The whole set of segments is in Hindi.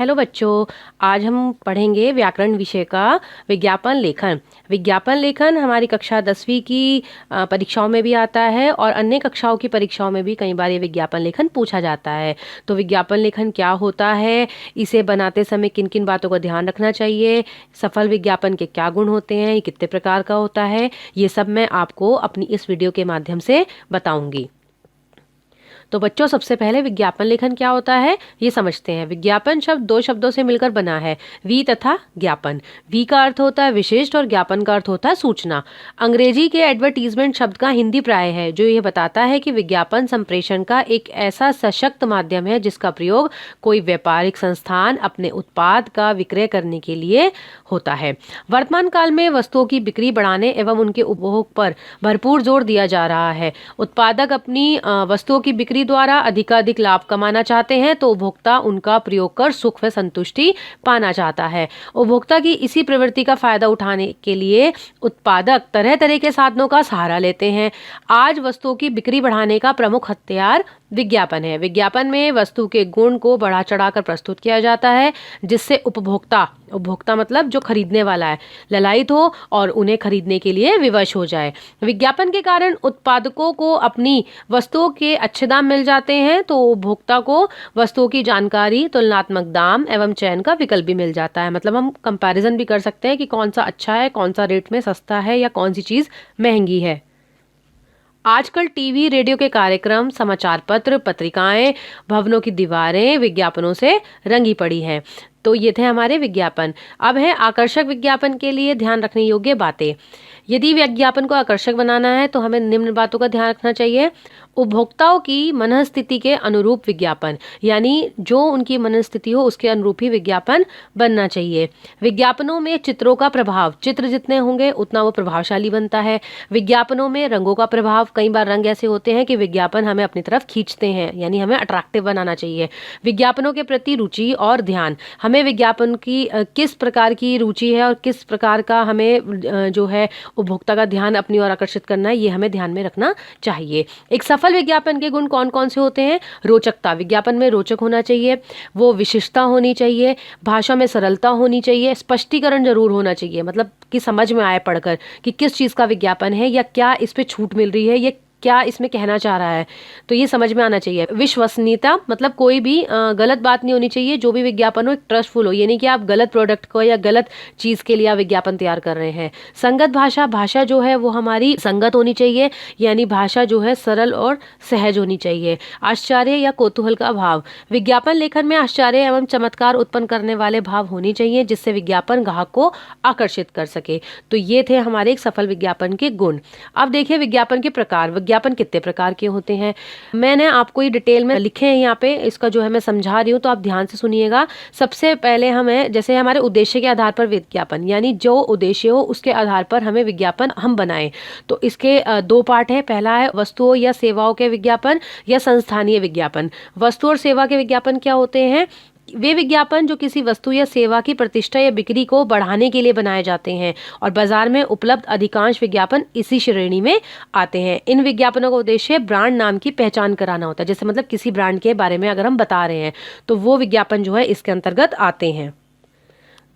हेलो बच्चों, आज हम पढ़ेंगे व्याकरण विषय का विज्ञापन लेखन। विज्ञापन लेखन हमारी कक्षा 10वीं की परीक्षाओं में भी आता है और अन्य कक्षाओं की परीक्षाओं में भी कई बार ये विज्ञापन लेखन पूछा जाता है। तो विज्ञापन लेखन क्या होता है, इसे बनाते समय किन किन बातों का ध्यान रखना चाहिए, सफल विज्ञापन के क्या गुण होते हैं, ये कितने प्रकार का होता है, ये सब मैं आपको अपनी इस वीडियो के माध्यम से बताऊंगी। तो बच्चों, सबसे पहले विज्ञापन लेखन क्या होता है ये समझते हैं। विज्ञापन शब्द दो शब्दों से मिलकर बना है, वी तथा ज्ञापन। वी का अर्थ होता है विशिष्ट और ज्ञापन का अर्थ होता है सूचना। अंग्रेजी के एडवर्टीजमेंट शब्द का हिंदी प्राय है, जो यह बताता है कि विज्ञापन संप्रेषण का एक ऐसा सशक्त माध्यम है जिसका प्रयोग कोई व्यापारिक संस्थान अपने उत्पाद का विक्रय करने के लिए होता है। वर्तमान काल में वस्तुओं की बिक्री बढ़ाने एवं उनके उपभोग पर भरपूर जोर दिया जा रहा है। उत्पादक अपनी वस्तुओं की बिक्री द्वारा अधिकाधिक लाभ कमाना चाहते हैं, तो उपभोक्ता उनका प्रयोग कर सुख व संतुष्टि पाना चाहता है। उपभोक्ता की इसी प्रवृत्ति का फायदा उठाने के लिए उत्पादक तरह तरह के साधनों का सहारा लेते हैं। आज वस्तुओं की बिक्री बढ़ाने का प्रमुख हथियार विज्ञापन है। विज्ञापन में वस्तु के गुण को बढ़ा चढ़ाकर प्रस्तुत किया जाता है, जिससे उपभोक्ता मतलब जो खरीदने वाला है, ललायित हो और उन्हें खरीदने के लिए विवश हो जाए। विज्ञापन के कारण उत्पादकों को अपनी वस्तुओं के अच्छे दाम मिल जाते हैं, तो उपभोक्ता को वस्तुओं की जानकारी, तुलनात्मक दाम एवं चयन का विकल्प भी मिल जाता है। मतलब हम कंपैरिजन भी कर सकते हैं कि कौन सा अच्छा है, कौन सा रेट में सस्ता है या कौन सी चीज महंगी है। आजकल टीवी, रेडियो के कार्यक्रम, समाचार पत्र, पत्रिकाएं, भवनों की दीवारें विज्ञापनों से रंगी पड़ी हैं। तो ये थे हमारे विज्ञापन। अब है आकर्षक विज्ञापन के लिए ध्यान रखने योग्य बातें। यदि विज्ञापन को आकर्षक बनाना है तो हमें निम्न बातों का ध्यान रखना चाहिए। उपभोक्ताओं की मनःस्थिति के अनुरूप विज्ञापन, यानी जो उनकी मनःस्थिति हो उसके अनुरूप ही विज्ञापन बनना चाहिए। विज्ञापनों में चित्रों का प्रभाव, चित्र जितने होंगे उतना वो प्रभावशाली बनता है। विज्ञापनों में रंगों का प्रभाव, कई बार रंग ऐसे होते हैं कि विज्ञापन हमें अपनी तरफ खींचते हैं, यानी हमें अट्रैक्टिव बनाना चाहिए। विज्ञापनों के प्रति रुचि और ध्यान, हमें विज्ञापन की किस प्रकार की रुचि है और किस प्रकार का हमें जो है उपभोक्ता का ध्यान अपनी ओर आकर्षित करना है, ये हमें ध्यान में रखना चाहिए। एक सफल विज्ञापन के गुण कौन कौन से होते हैं? रोचकता, विज्ञापन में रोचक होना चाहिए, वो विशिष्टता होनी चाहिए, भाषा में सरलता होनी चाहिए, स्पष्टीकरण जरूर होना चाहिए, मतलब कि समझ में आए पढ़कर कि किस चीज़ का विज्ञापन है या क्या इस पे छूट मिल रही है, ये क्या इसमें कहना चाह रहा है, तो ये समझ में आना चाहिए। विश्वसनीयता, मतलब कोई भी गलत बात नहीं होनी चाहिए। जो भी विज्ञापन हो एक ट्रस्टफुल हो, ये नहीं कि आप गलत प्रोडक्ट को या गलत चीज़ के लिए आप विज्ञापन तैयार कर रहे हैं। संगत भाषा, भाषा जो है वो हमारी संगत होनी चाहिए, यानी भाषा जो है सरल और सहज होनी चाहिए। आश्चर्य या कौतूहल का भाव, विज्ञापन लेखन में आश्चर्य एवं चमत्कार उत्पन्न करने वाले भाव होने चाहिए, जिससे विज्ञापन ग्राहक को आकर्षित कर सके। तो ये थे हमारे एक सफल विज्ञापन के गुण। अब देखिए विज्ञापन के प्रकार। विज्ञापन कितने प्रकार के होते हैं, मैंने आपको ये डिटेल में लिखे हैं यहाँ पे, इसका जो है मैं समझा रही हूँ, तो आप ध्यान से सुनिएगा। सबसे पहले हमें, जैसे हमारे उद्देश्य के आधार पर विज्ञापन, यानी जो उद्देश्य हो उसके आधार पर हमें विज्ञापन हम बनाएं, तो इसके दो पार्ट है। पहला है वस्तुओं या सेवाओं के विज्ञापन या संस्थानीय विज्ञापन। वस्तु और सेवा के विज्ञापन क्या होते हैं? वे विज्ञापन जो किसी वस्तु या सेवा की प्रतिष्ठा या बिक्री को बढ़ाने के लिए बनाए जाते हैं, और बाजार में उपलब्ध अधिकांश विज्ञापन इसी श्रेणी में आते हैं। इन विज्ञापनों का उद्देश्य ब्रांड नाम की पहचान कराना होता है। जैसे मतलब किसी ब्रांड के बारे में अगर हम बता रहे हैं तो वो विज्ञापन जो है इसके अंतर्गत आते हैं।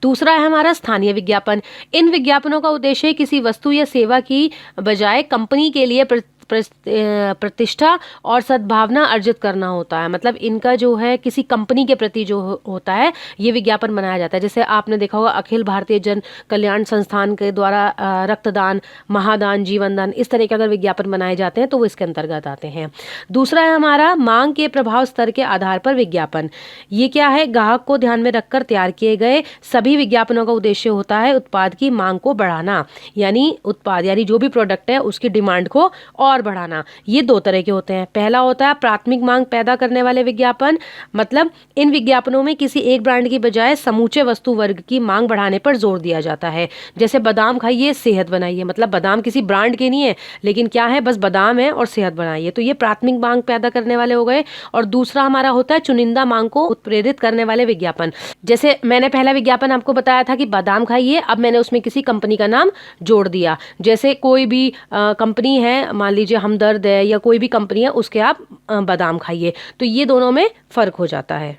दूसरा है हमारा स्थानीय विज्ञापन। इन विज्ञापनों का उद्देश्य किसी वस्तु या सेवा की बजाय कंपनी के लिए प्रतिष्ठा और सद्भावना अर्जित करना होता है। मतलब इनका जो है किसी कंपनी के प्रति जो होता है ये विज्ञापन बनाया जाता है। जैसे आपने देखा होगा अखिल भारतीय जन कल्याण संस्थान के द्वारा रक्तदान, महादान, जीवन दान, इस तरह के अगर विज्ञापन बनाए जाते हैं तो वो इसके अंतर्गत आते हैं। दूसरा है हमारा मांग के प्रभाव स्तर के आधार पर विज्ञापन। ये क्या है? ग्राहक को ध्यान में रखकर तैयार किए गए सभी विज्ञापनों का उद्देश्य होता है उत्पाद की मांग को बढ़ाना, यानी उत्पाद यानी जो भी प्रोडक्ट है उसकी डिमांड को और बढ़ाना। ये दो तरह के होते हैं। पहला होता है प्राथमिक मांग पैदा करने वाले विज्ञापन, मतलब इन विज्ञापनों में किसी एक ब्रांड की बजाय समूचे वस्तु वर्ग की मांग बढ़ाने पर जोर दिया जाता है। जैसे बादाम खाइए सेहत बनाइए, मतलब बादाम किसी ब्रांड के नहीं है लेकिन क्या है, बस बादाम है और सेहत बनाइए। तो ये प्राथमिक मांग पैदा करने वाले हो गए। और दूसरा हमारा होता है चुनिंदा मांग को उत्प्रेरित करने वाले विज्ञापन। जैसे मैंने पहला विज्ञापन आपको बताया था कि बादाम खाइए, अब मैंने उसमें किसी कंपनी का नाम जोड़ दिया। जैसे कोई भी कंपनी है, मान लीजिए हमदर्द है या कोई भी कंपनी है, उसके आप बादाम खाइए, तो ये दोनों में फर्क हो जाता है।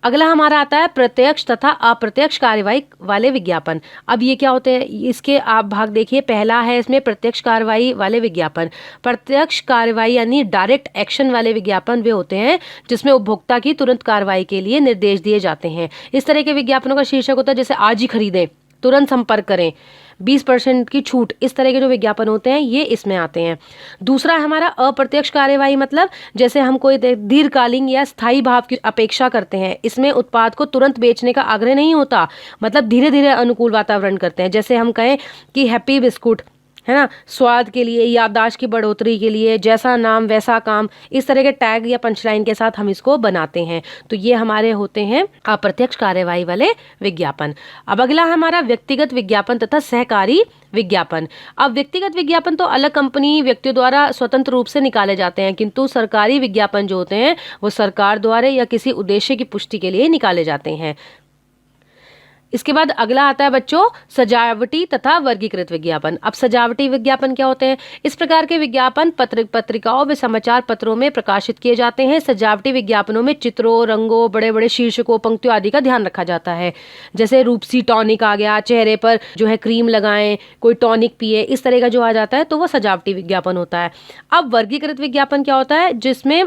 अगला हमारा आता है प्रत्यक्ष तथा अप्रत्यक्ष कार्यवाही वाले विज्ञापन। अब ये क्या होते हैं, इसके आप भाग देखिए। पहला है इसमें प्रत्यक्ष कार्यवाही वाले विज्ञापन। प्रत्यक्ष कार्यवाही यानी डायरेक्ट एक्शन वाले विज्ञापन वे होते हैं जिसमें उपभोक्ता की तुरंत कार्रवाई के लिए निर्देश दिए जाते हैं। इस तरह के विज्ञापनों का शीर्षक होता है जैसे आज ही खरीदें, तुरंत संपर्क करें, 20% की छूट। इस तरह के जो विज्ञापन होते हैं ये इसमें आते हैं। दूसरा है हमारा अप्रत्यक्ष कार्यवाही, मतलब जैसे हम कोई दीर्घकालीन या स्थायी भाव की अपेक्षा करते हैं। इसमें उत्पाद को तुरंत बेचने का आग्रह नहीं होता, मतलब धीरे धीरे अनुकूल वातावरण करते हैं। जैसे हम कहें कि हैप्पी बिस्कुट, है ना, स्वाद के लिए, याददाश्त की बढ़ोतरी के लिए, जैसा नाम वैसा काम, इस तरह के टैग या पंचलाइन के साथ हम इसको बनाते हैं। तो ये हमारे होते हैं अप्रत्यक्ष कार्यवाही वाले विज्ञापन। अब अगला हमारा व्यक्तिगत विज्ञापन तथा सहकारी विज्ञापन। अब व्यक्तिगत विज्ञापन तो अलग कंपनी व्यक्तियों द्वारा स्वतंत्र रूप से निकाले जाते हैं, किंतु सरकारी विज्ञापन जो होते हैं वो सरकार द्वारा या किसी उद्देश्य की पुष्टि के लिए निकाले जाते हैं। इसके बाद अगला आता है बच्चों सजावटी तथा वर्गीकृत विज्ञापन। अब सजावटी विज्ञापन क्या होते हैं? इस प्रकार के विज्ञापन पत्रिकाओं व समाचार पत्रों में प्रकाशित किए जाते हैं। सजावटी विज्ञापनों में चित्रों, रंगों, बड़े बड़े शीर्षकों, पंक्तियों आदि का ध्यान रखा जाता है। जैसे रूपसी टॉनिक आ गया, चेहरे पर जो है क्रीम लगाएं, कोई टॉनिक पिए, इस तरह का जो आ जाता है तो वो सजावटी विज्ञापन होता है। अब वर्गीकृत विज्ञापन क्या होता है? जिसमें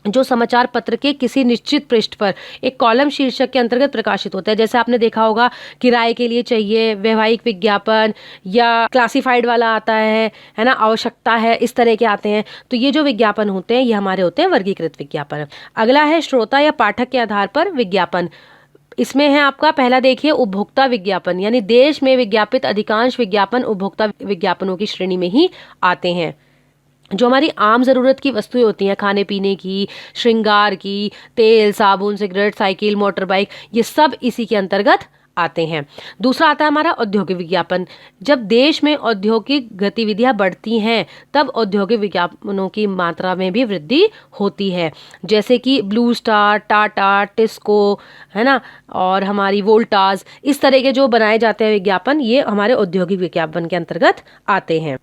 जो समाचार पत्र के किसी निश्चित पृष्ठ पर एक कॉलम शीर्षक के अंतर्गत प्रकाशित होता है। जैसे आपने देखा होगा किराए के लिए चाहिए, वैवाहिक विज्ञापन, या क्लासिफाइड वाला आता है ना, आवश्यकता है, इस तरह के आते हैं। तो ये जो विज्ञापन होते हैं ये हमारे होते हैं वर्गीकृत विज्ञापन। अगला है श्रोता या पाठक के आधार पर विज्ञापन। इसमें है आपका पहला देखिए उपभोक्ता विज्ञापन, यानी देश में विज्ञापित अधिकांश विज्ञापन उपभोक्ता विज्ञापनों की श्रेणी में ही आते हैं। जो हमारी आम ज़रूरत की वस्तुएं होती हैं, खाने पीने की, श्रृंगार की, तेल, साबुन, सिगरेट, साइकिल, मोटर बाइक, ये सब इसी के अंतर्गत आते हैं। दूसरा आता है हमारा औद्योगिक विज्ञापन। जब देश में औद्योगिक गतिविधियां बढ़ती हैं तब औद्योगिक विज्ञापनों की मात्रा में भी वृद्धि होती है। जैसे कि ब्लू स्टार, टाटा, टिस्को, है ना, और हमारी वोल्टास, इस तरह के जो बनाए जाते हैं विज्ञापन, ये हमारे औद्योगिक विज्ञापन के अंतर्गत आते हैं।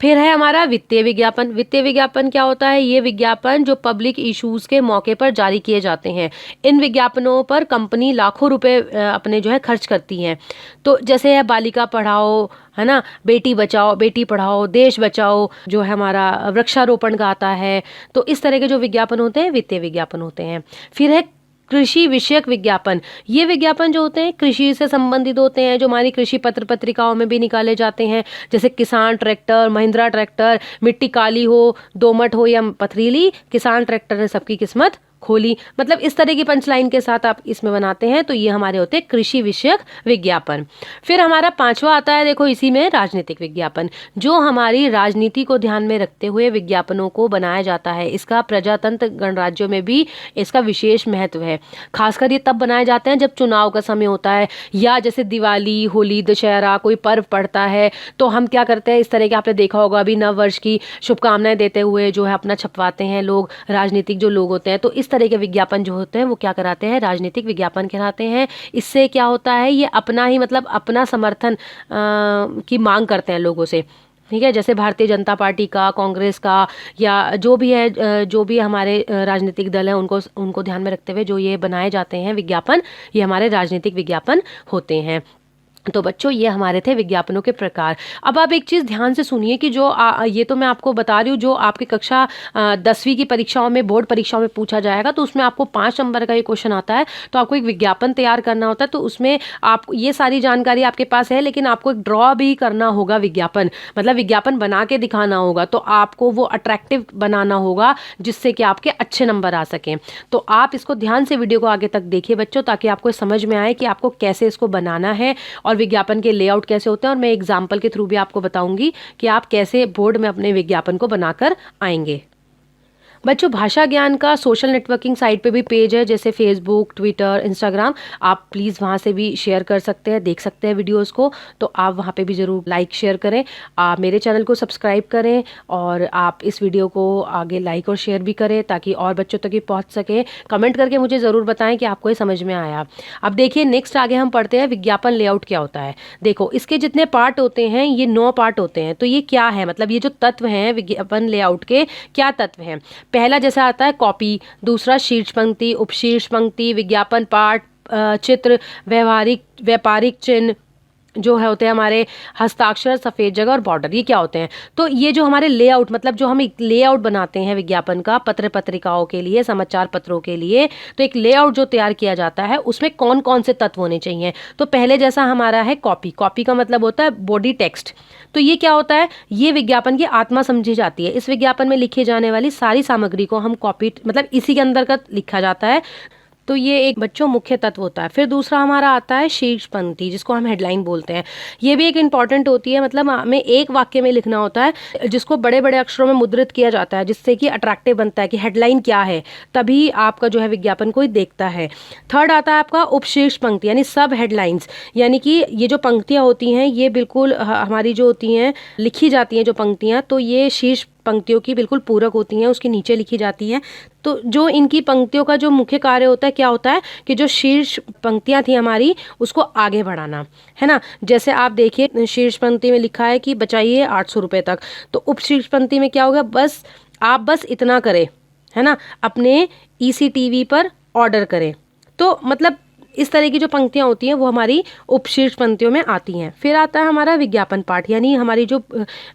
फिर है हमारा वित्तीय विज्ञापन। वित्तीय विज्ञापन क्या होता है? ये विज्ञापन जो पब्लिक इश्यूज के मौके पर जारी किए जाते हैं। इन विज्ञापनों पर कंपनी लाखों रुपए अपने जो है खर्च करती हैं। तो जैसे है बालिका पढ़ाओ, है ना, बेटी बचाओ, बेटी पढ़ाओ, देश बचाओ, जो है हमारा वृक्षारोपण का आता है। तो इस तरह के जो विज्ञापन होते हैं वित्तीय विज्ञापन होते हैं। फिर है कृषि विषयक विज्ञापन। ये विज्ञापन जो होते हैं कृषि से संबंधित होते हैं, जो हमारी कृषि पत्र पत्रिकाओं में भी निकाले जाते हैं। जैसे किसान ट्रैक्टर, महिंद्रा ट्रैक्टर, मिट्टी काली हो, दोमट हो या पथरीली, किसान ट्रैक्टर ने सबकी किस्मत खोली, मतलब इस तरह की पंचलाइन के साथ आप इसमें बनाते हैं। तो ये हमारे होते हैं कृषि विषयक विज्ञापन। फिर हमारा पांचवा आता है, देखो इसी में राजनीतिक विज्ञापन, जो हमारी राजनीति को ध्यान में रखते हुए विज्ञापनों को बनाया जाता है। इसका प्रजातंत्र गणराज्यों में भी इसका विशेष महत्व है। खासकर ये तब बनाए जाते हैं जब चुनाव का समय होता है, या जैसे दिवाली, होली, दशहरा, कोई पर्व पड़ता है तो हम क्या करते हैं, इस तरह के आपने देखा होगा अभी नव वर्ष की शुभकामनाएं देते हुए जो है अपना छपवाते हैं लोग, राजनीतिक जो लोग होते हैं। तो इस तरह के विज्ञापन जो होते हैं वो क्या कराते हैं, राजनीतिक विज्ञापन कहलाते हैं। इससे क्या होता है, ये अपना ही मतलब अपना समर्थन की मांग करते हैं लोगों से, ठीक है। जैसे भारतीय जनता पार्टी का, कांग्रेस का, या जो भी है, जो भी हमारे राजनीतिक दल हैं उनको ध्यान में रखते हुए जो ये बनाए जाते हैं विज्ञापन, ये हमारे राजनीतिक विज्ञापन होते हैं। तो बच्चों ये हमारे थे विज्ञापनों के प्रकार। अब आप एक चीज़ ध्यान से सुनिए कि जो ये तो मैं आपको बता रही हूँ, जो आपकी कक्षा 10वीं की परीक्षाओं में, बोर्ड परीक्षाओं में पूछा जाएगा तो उसमें आपको 5 नंबर का ये क्वेश्चन आता है। तो आपको एक विज्ञापन तैयार करना होता है, तो उसमें आप ये सारी जानकारी आपके पास है, लेकिन आपको एक ड्रॉ भी करना होगा विज्ञापन, मतलब विज्ञापन बना के दिखाना होगा। तो आपको वो अट्रैक्टिव बनाना होगा जिससे कि आपके अच्छे नंबर आ सकें। तो आप इसको ध्यान से वीडियो को आगे तक देखिए बच्चों, ताकि आपको समझ में आए कि आपको कैसे इसको बनाना है और विज्ञापन के लेआउट कैसे होते हैं। और मैं एग्जाम्पल के थ्रू भी आपको बताऊंगी कि आप कैसे बोर्ड में अपने विज्ञापन को बनाकर आएंगे। बच्चों भाषा ज्ञान का सोशल नेटवर्किंग साइट पे भी पेज है, जैसे फेसबुक, ट्विटर, इंस्टाग्राम। आप प्लीज़ वहाँ से भी शेयर कर सकते हैं, देख सकते हैं वीडियोस को। तो आप वहाँ पे भी ज़रूर लाइक शेयर करें। आप मेरे चैनल को सब्सक्राइब करें और आप इस वीडियो को आगे लाइक और शेयर भी करें ताकि और बच्चों तक ये पहुँच सके। कमेंट करके मुझे ज़रूर बताएं कि आपको ये समझ में आया। अब देखिए नेक्स्ट आगे हम पढ़ते हैं विज्ञापन लेआउट क्या होता है। देखो इसके जितने पार्ट होते हैं ये 9 पार्ट होते हैं। तो ये क्या है, मतलब ये जो तत्व हैं विज्ञापन लेआउट के क्या तत्व हैं। पहला जैसा आता है कॉपी, दूसरा शीर्ष पंक्ति, उपशीर्ष पंक्ति, विज्ञापन पाठ, चित्र, व्यापारिक चिन्ह जो है होते हैं हमारे, हस्ताक्षर, सफ़ेद जगह और बॉर्डर, ये क्या होते हैं। तो ये जो हमारे लेआउट, मतलब जो हम एक लेआउट बनाते हैं विज्ञापन का पत्र पत्रिकाओं के लिए, समाचार पत्रों के लिए, तो एक लेआउट जो तैयार किया जाता है उसमें कौन कौन से तत्व होने चाहिए। तो पहले जैसा हमारा है कॉपी, कॉपी का मतलब होता है बॉडी टेक्स्ट। तो ये क्या होता है, ये विज्ञापन की आत्मा समझी जाती है। इस विज्ञापन में लिखी जाने वाली सारी सामग्री को हम कॉपी, मतलब इसी के अंतर्गत लिखा जाता है। तो ये एक बच्चों मुख्य तत्व होता है। फिर दूसरा हमारा आता है शीर्ष पंक्ति, जिसको हम हेडलाइन बोलते हैं। ये भी एक इंपॉर्टेंट होती है, मतलब हमें एक वाक्य में लिखना होता है जिसको बड़े बड़े अक्षरों में मुद्रित किया जाता है, जिससे कि अट्रैक्टिव बनता है कि हेडलाइन क्या है, तभी आपका जो है विज्ञापन कोई देखता है। थर्ड आता है आपका उपशीर्ष पंक्ति, यानी सब हेडलाइंस, यानी कि ये जो पंक्तियाँ होती हैं ये बिल्कुल हमारी जो होती हैं लिखी जाती हैं जो पंक्तियाँ, तो ये शीर्ष पंक्तियों की बिल्कुल पूरक होती हैं, उसके नीचे लिखी जाती हैं। तो जो इनकी पंक्तियों का जो मुख्य कार्य होता है क्या होता है कि जो शीर्ष पंक्तियां थी हमारी उसको आगे बढ़ाना, है ना। जैसे आप देखिए शीर्ष पंक्ति में लिखा है कि बचाइए 800 रुपये तक, तो उपशीर्ष पंक्ति में क्या होगा, आप बस इतना करें, है ना, अपने ECTV पर ऑर्डर करें। तो मतलब इस तरह की जो पंक्तियाँ होती हैं वो हमारी उपशीर्ष पंक्तियों में आती हैं। फिर आता है हमारा विज्ञापन पाठ, यानी हमारी जो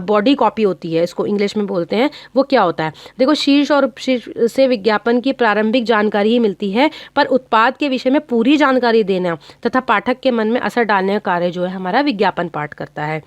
बॉडी कॉपी होती है, इसको इंग्लिश में बोलते हैं, वो क्या होता है। देखो शीर्ष और उपशीर्ष से विज्ञापन की प्रारंभिक जानकारी ही मिलती है, पर उत्पाद के विषय में पूरी जानकारी देना तथा पाठक के मन में असर डालने का कार्य जो है हमारा विज्ञापन पाठ करता है।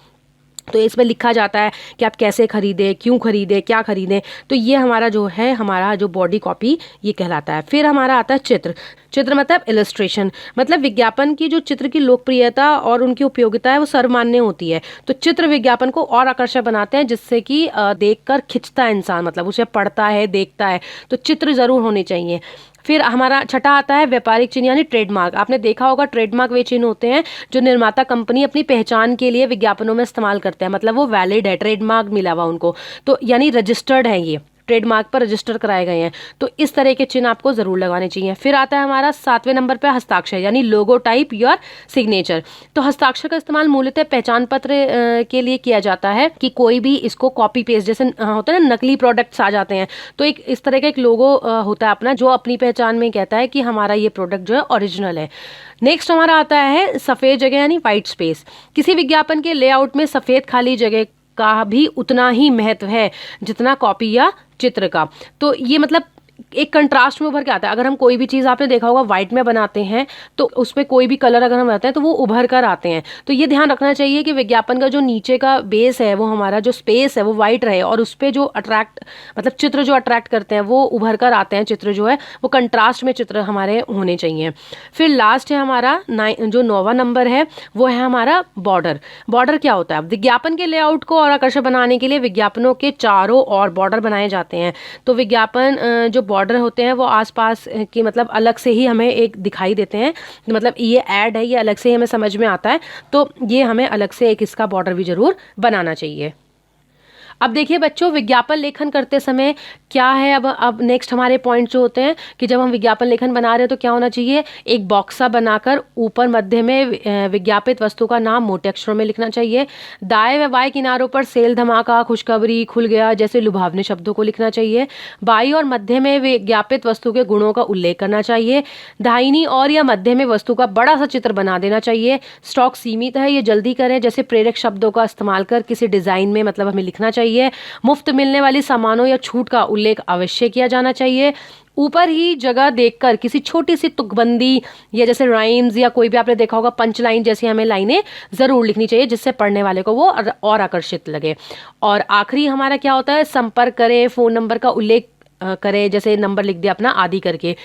तो इसमें लिखा जाता है कि आप कैसे खरीदें, क्यों खरीदें, क्या खरीदें। तो ये हमारा जो है, हमारा जो बॉडी कॉपी ये कहलाता है। फिर हमारा आता है चित्र। चित्र मतलब इलस्ट्रेशन, मतलब विज्ञापन की जो चित्र की लोकप्रियता और उनकी उपयोगिता है वो सर्वमान्य होती है। तो चित्र विज्ञापन को और आकर्षक बनाते हैं, जिससे कि देखकर खिंचता है इंसान, मतलब उसे पढ़ता है, देखता है। तो चित्र जरूर होने चाहिए। फिर हमारा छठा आता है व्यापारिक चिन्ह, यानी ट्रेडमार्क। आपने देखा होगा ट्रेडमार्क वे चिन्ह होते हैं जो निर्माता कंपनी अपनी पहचान के लिए विज्ञापनों में इस्तेमाल करते हैं, मतलब वो वैलिड है, ट्रेडमार्क मिला हुआ उनको, तो यानी रजिस्टर्ड है, ये ट्रेडमार्क पर रजिस्टर कराए गए हैं। तो इस तरह के चिन्ह आपको जरूर लगाने चाहिए। फिर आता है हमारा 7वें नंबर पे हस्ताक्षर, यानी लोगो टाइप योर सिग्नेचर। तो हस्ताक्षर का इस्तेमाल मूलतः पहचान पत्र के लिए किया जाता है कि कोई भी इसको कॉपी पेस्ट, जैसे होता है ना नकली प्रोडक्ट्स आ जाते हैं, तो एक इस तरह का एक लोगो होता है अपना, जो अपनी पहचान में कहता है कि हमारा ये प्रोडक्ट जो है ओरिजिनल है। नेक्स्ट हमारा आता है सफ़ेद जगह, यानी व्हाइट स्पेस। किसी विज्ञापन के लेआउट में सफ़ेद खाली जगह का भी उतना ही महत्व है जितना कॉपी या चित्र का। तो ये मतलब एक कंट्रास्ट में उभर के आता है। अगर हम कोई भी चीज़, आपने देखा होगा व्हाइट में बनाते हैं तो उसमें कोई भी कलर अगर हम बनाते हैं तो वो उभर कर आते हैं। तो ये ध्यान रखना चाहिए कि विज्ञापन का जो नीचे का बेस है, वो हमारा जो स्पेस है वो व्हाइट रहे, और उस पर जो अट्रैक्ट, मतलब चित्र जो अट्रैक्ट करते हैं वो उभर कर आते हैं, चित्र जो है वो कंट्रास्ट में चित्र हमारे होने चाहिए। फिर लास्ट है हमारा जो 9वां नंबर है वो है हमारा बॉर्डर। बॉर्डर क्या होता है, विज्ञापन के लेआउट को और आकर्षक बनाने के लिए विज्ञापनों के चारों और बॉर्डर बनाए जाते हैं। तो विज्ञापन जो बॉर्डर होते हैं वो आसपास की, मतलब अलग से ही हमें एक दिखाई देते हैं, मतलब ये ऐड है, ये अलग से ही हमें समझ में आता है, तो ये हमें अलग से एक इसका बॉर्डर भी जरूर बनाना चाहिए। अब देखिए बच्चों, विज्ञापन लेखन करते समय क्या है, अब नेक्स्ट हमारे पॉइंट जो होते हैं कि जब हम विज्ञापन लेखन बना रहे हैं तो क्या होना चाहिए, एक बॉक्सा बनाकर ऊपर मध्य में विज्ञापित वस्तु का नाम मोटे अक्षरों में लिखना चाहिए। दाएं व बाएं किनारों पर सेल, धमाका, खुशखबरी, खुल गया जैसे लुभावने शब्दों को लिखना चाहिए। बाईं और मध्य में विज्ञापित वस्तु के गुणों का उल्लेख करना चाहिए। दाहिनी और या मध्य में वस्तु का बड़ा सा चित्र बना देना चाहिए। स्टॉक सीमित है, ये जल्दी करें, जैसे प्रेरक शब्दों का इस्तेमाल कर किसी डिजाइन में मतलब हमें लिखना चाहिए। मुफ्त मिलने वाली सामानों या छूट का उल्लेख अवश्य किया जाना चाहिए। ऊपर ही जगह देखकर किसी छोटी सी तुकबंदी या जैसे राइम्स या कोई भी आपने देखा होगा पंच लाइन जैसी हमें लाइनें जरूर लिखनी चाहिए, जिससे पढ़ने वाले को वो और आकर्षित लगे। और आखिरी हमारा क्या होता है, संपर्क करें, फोन नंबर का उल्लेख करें, जैसे नंबर लिख दिया अपना आदि करके।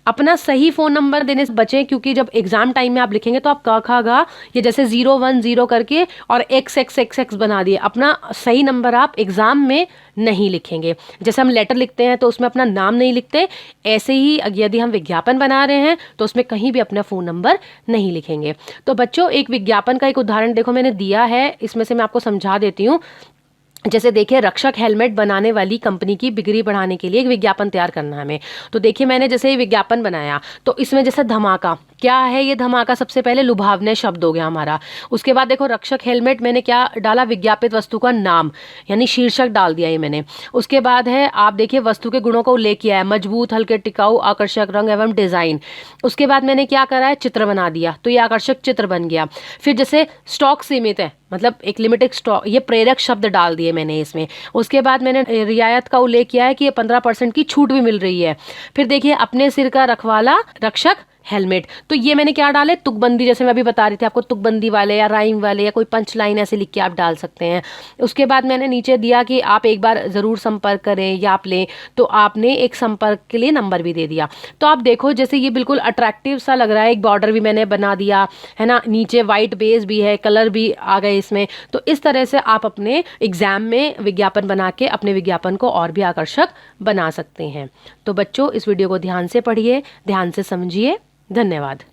अपना सही फ़ोन नंबर देने से बचें, क्योंकि जब एग्ज़ाम टाइम में आप लिखेंगे तो आप क ख ग ये जैसे 010 करके और XXXX बना दिए, अपना सही नंबर आप एग्ज़ाम में नहीं लिखेंगे। जैसे हम लेटर लिखते हैं तो उसमें अपना नाम नहीं लिखते, ऐसे ही यदि हम विज्ञापन बना रहे हैं तो उसमें कहीं भी अपना फ़ोन नंबर नहीं लिखेंगे। तो बच्चों, एक विज्ञापन का एक उदाहरण देखो मैंने दिया है, इसमें से मैं आपको समझा देती हूँ। जैसे देखिए, रक्षक हेलमेट बनाने वाली कंपनी की बिक्री बढ़ाने के लिए एक विज्ञापन तैयार करना है हमें। तो देखिए, मैंने जैसे विज्ञापन बनाया तो इसमें जैसे धमाका, क्या है ये धमाका? सबसे पहले लुभावने शब्द हो गया हमारा। उसके बाद देखो रक्षक हेलमेट, मैंने क्या डाला? विज्ञापित वस्तु का नाम यानी शीर्षक डाल दिया ये मैंने। उसके बाद है आप देखिए वस्तु के गुणों को उल्लेख किया है, मजबूत, हल्के, टिकाऊ, आकर्षक रंग एवं डिजाइन। उसके बाद मैंने क्या करा है? चित्र बना दिया, तो ये आकर्षक चित्र बन गया। फिर जैसे स्टॉक सीमित है, मतलब एक लिमिटेड स्टॉक, ये प्रेरक शब्द डाल दिए मैंने इसमें। उसके बाद मैंने रियायत का उल्लेख किया है कि ये 15% की छूट भी मिल रही है। फिर देखिए अपने सिर का रखवाला रक्षक हेलमेट, तो ये मैंने क्या डाले? तुकबंदी, जैसे मैं अभी बता रही थी आपको, तुकबंदी वाले या राइम वाले या कोई पंच लाइन ऐसे लिख के आप डाल सकते हैं। उसके बाद मैंने नीचे दिया कि आप एक बार ज़रूर संपर्क करें या आप लें, तो आपने एक संपर्क के लिए नंबर भी दे दिया। तो आप देखो जैसे ये बिल्कुल अट्रैक्टिव सा लग रहा है। एक बॉर्डर भी मैंने बना दिया है ना, नीचे वाइट बेस भी है, कलर भी आ गए इसमें। तो इस तरह से आप अपने एग्जाम में विज्ञापन बना के अपने विज्ञापन को और भी आकर्षक बना सकते हैं। तो बच्चों इस वीडियो को ध्यान से पढ़िए, ध्यान से समझिए। धन्यवाद।